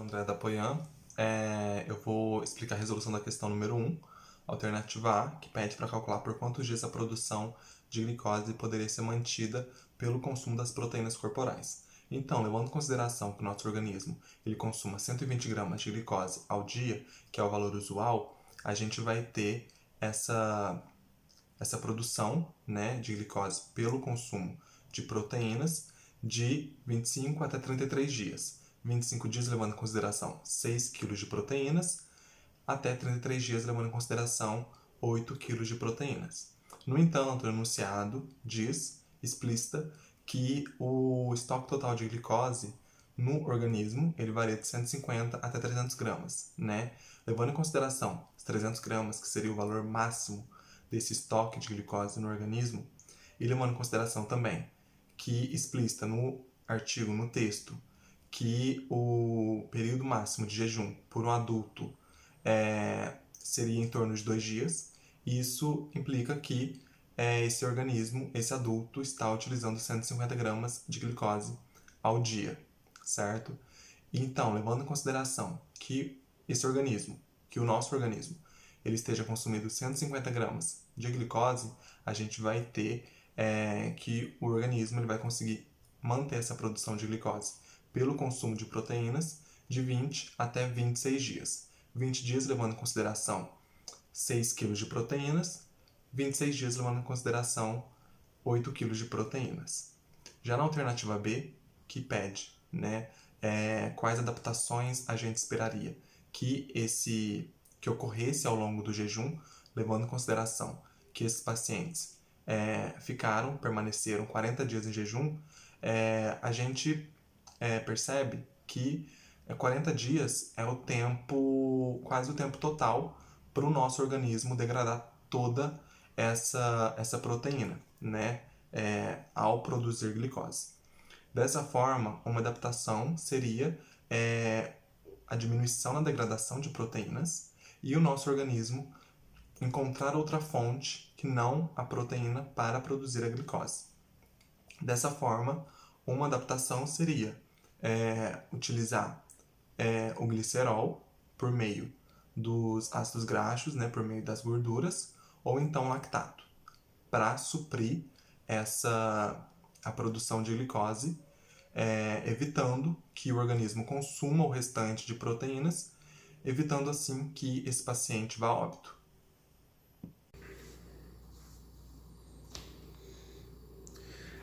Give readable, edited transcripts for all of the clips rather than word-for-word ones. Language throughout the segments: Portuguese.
André da Poian. Eu vou explicar a resolução da questão número 1, alternativa A, que pede para calcular por quantos dias a produção de glicose poderia ser mantida pelo consumo das proteínas corporais. Então, levando em consideração que o nosso organismo ele consuma 120 gramas de glicose ao dia, que é o valor usual, a gente vai ter essa produção, né, de glicose pelo consumo de proteínas de 25 até 33 dias. 25 dias levando em consideração 6 kg de proteínas, até 33 dias levando em consideração 8 kg de proteínas. No entanto, o enunciado explícita que o estoque total de glicose no organismo ele varia de 150 até 300 gramas, né? Levando em consideração os 300 gramas, que seria o valor máximo desse estoque de glicose no organismo, e levando em consideração também que explícita no artigo, no texto, que o período máximo de jejum por um adulto seria em torno de 2 dias. Isso implica que esse organismo, esse adulto, está utilizando 150 gramas de glicose ao dia, certo? Então, levando em consideração que esse organismo, que o nosso organismo, ele esteja consumindo 150 gramas de glicose, a gente vai ter que o organismo ele vai conseguir manter essa produção de glicose pelo consumo de proteínas de 20 até 26 dias. 20 dias levando em consideração 6 kg de proteínas, 26 dias levando em consideração 8 kg de proteínas. Já na alternativa B, que pede, né, quais adaptações a gente esperaria que ocorresse ao longo do jejum, levando em consideração que esses pacientes permaneceram 40 dias em jejum, a gente percebe que 40 dias é quase o tempo total para o nosso organismo degradar toda essa proteína, né, ao produzir glicose. Dessa forma, uma adaptação seria a diminuição na degradação de proteínas e o nosso organismo encontrar outra fonte que não a proteína para produzir a glicose. Dessa forma, uma adaptação seria utilizar o glicerol por meio dos ácidos graxos, né, por meio das gorduras, ou então lactato, para suprir a produção de glicose, evitando que o organismo consuma o restante de proteínas, evitando assim que esse paciente vá a óbito.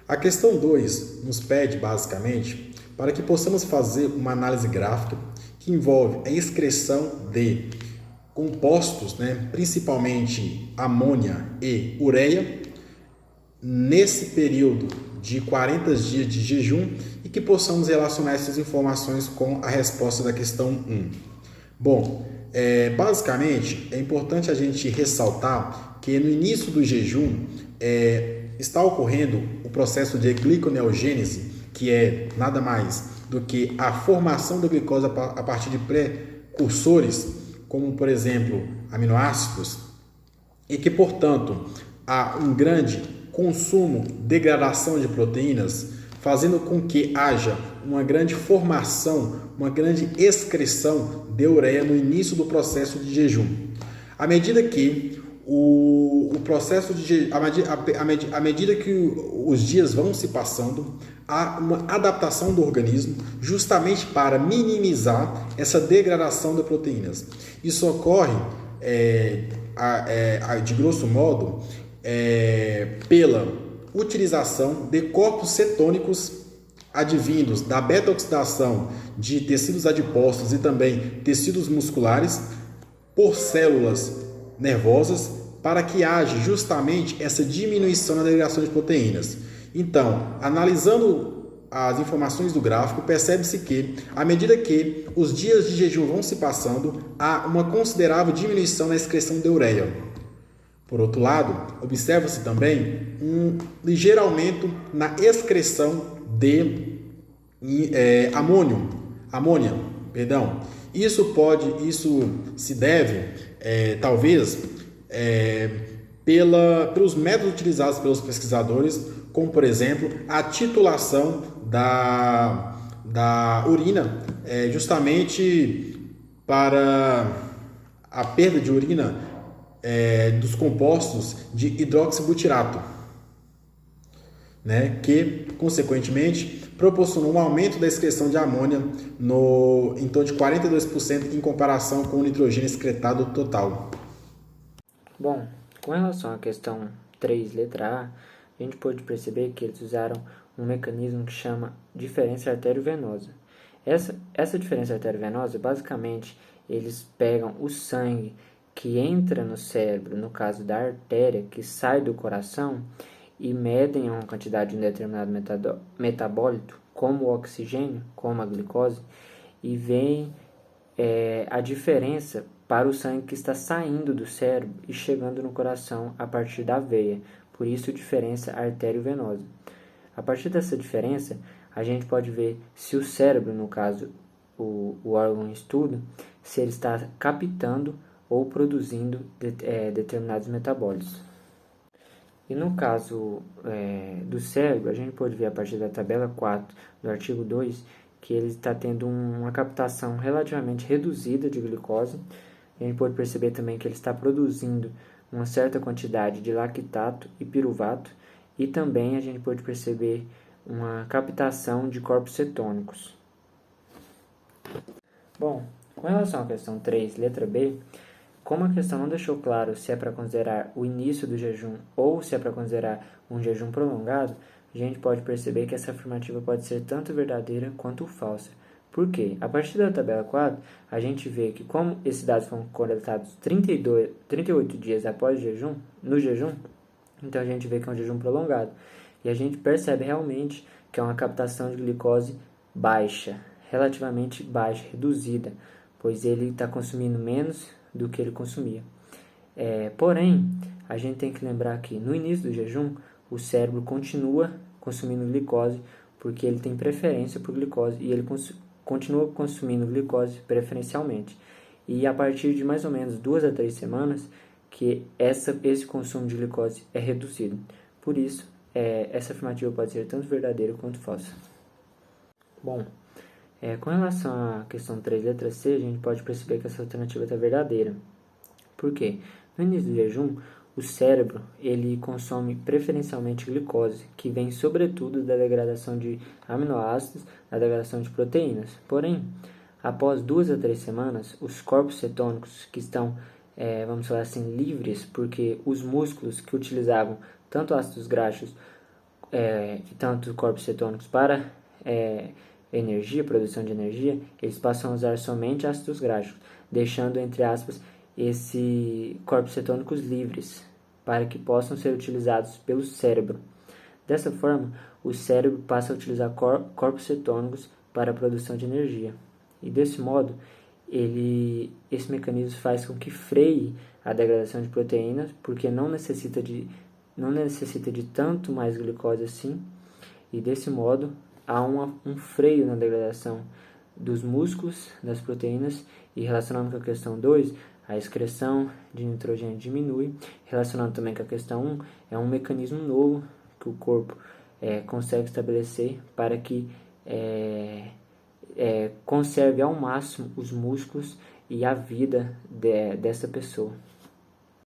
A questão 2 nos pede, basicamente, para que possamos fazer uma análise gráfica que envolve a excreção de compostos, né, principalmente amônia e ureia, nesse período de 40 dias de jejum e que possamos relacionar essas informações com a resposta da questão 1. Bom, basicamente é importante a gente ressaltar que no início do jejum está ocorrendo o processo de gliconeogênese, que é nada mais do que a formação da glicose a partir de precursores, como por exemplo aminoácidos, e que portanto há um grande consumo, degradação de proteínas, fazendo com que haja uma grande formação, uma grande excreção de ureia no início do processo de jejum. À medida que à medida que os dias vão se passando, há uma adaptação do organismo justamente para minimizar essa degradação de proteínas. Isso ocorre, de grosso modo, pela utilização de corpos cetônicos advindos da beta-oxidação de tecidos adiposos e também tecidos musculares por células nervosas, para que haja justamente essa diminuição na degradação de proteínas. Então, analisando as informações do gráfico, percebe-se que, à medida que os dias de jejum vão se passando, há uma considerável diminuição na excreção de ureia. Por outro lado, observa-se também um ligeiro aumento na excreção de amônia. Isso se deve, talvez, pelos métodos utilizados pelos pesquisadores, como, por exemplo, a titulação da urina é justamente para a perda de urina dos compostos de hidroxibutirato, né, que, consequentemente, proporcionou um aumento da excreção de amônia em torno de 42% em comparação com o nitrogênio excretado total. Bom, com relação à questão 3, letra A, a gente pode perceber que eles usaram um mecanismo que chama diferença arteriovenosa. Essa diferença arteriovenosa, basicamente, eles pegam o sangue que entra no cérebro, no caso da artéria, que sai do coração, e medem uma quantidade de um determinado metabólito, como o oxigênio, como a glicose, e veem a diferença para o sangue que está saindo do cérebro e chegando no coração a partir da veia, por isso diferença arteriovenosa. A partir dessa diferença, a gente pode ver se o cérebro, no caso o órgão em estudo, se ele está captando ou produzindo determinados metabólitos. E no caso do cérebro, a gente pode ver a partir da tabela 4 do artigo 2 que ele está tendo uma captação relativamente reduzida de glicose. A gente pode perceber também que ele está produzindo uma certa quantidade de lactato e piruvato, e também a gente pode perceber uma captação de corpos cetônicos. Bom, com relação à questão 3, letra B, como a questão não deixou claro se é para considerar o início do jejum ou se é para considerar um jejum prolongado, a gente pode perceber que essa afirmativa pode ser tanto verdadeira quanto falsa. Por quê? A partir da tabela 4, a gente vê que como esses dados foram coletados 38 dias após no jejum, então a gente vê que é um jejum prolongado. E a gente percebe realmente que é uma captação de glicose baixa, relativamente baixa, reduzida, pois ele está consumindo menos do que ele consumia. Porém, a gente tem que lembrar que no início do jejum, o cérebro continua consumindo glicose porque ele tem preferência por glicose e ele continua consumindo glicose preferencialmente. E a partir de mais ou menos 2 a 3 semanas que esse consumo de glicose é reduzido. Por isso, essa afirmativa pode ser tanto verdadeira quanto falsa. Bom, com relação à questão 3, letra C, a gente pode perceber que essa alternativa está verdadeira. Por quê? No início do jejum, o cérebro ele consome preferencialmente glicose, que vem sobretudo da degradação de aminoácidos, da degradação de proteínas. Porém, após 2 a 3 semanas, os corpos cetônicos que estão, vamos falar assim, livres, porque os músculos que utilizavam tanto ácidos graxos e tanto corpos cetônicos para energia, produção de energia, eles passam a usar somente ácidos graxos, deixando, entre aspas, esses corpos cetônicos livres para que possam ser utilizados pelo cérebro. Dessa forma, o cérebro passa a utilizar corpos cetônicos para a produção de energia. E desse modo, esse mecanismo faz com que freie a degradação de proteínas, porque não necessita de tanto mais glicose assim, e desse modo há um freio na degradação dos músculos, das proteínas, e relacionando com a questão 2, a excreção de nitrogênio diminui. Relacionando também com a questão 1, é um mecanismo novo que o corpo consegue estabelecer para que conserve ao máximo os músculos e a vida dessa pessoa.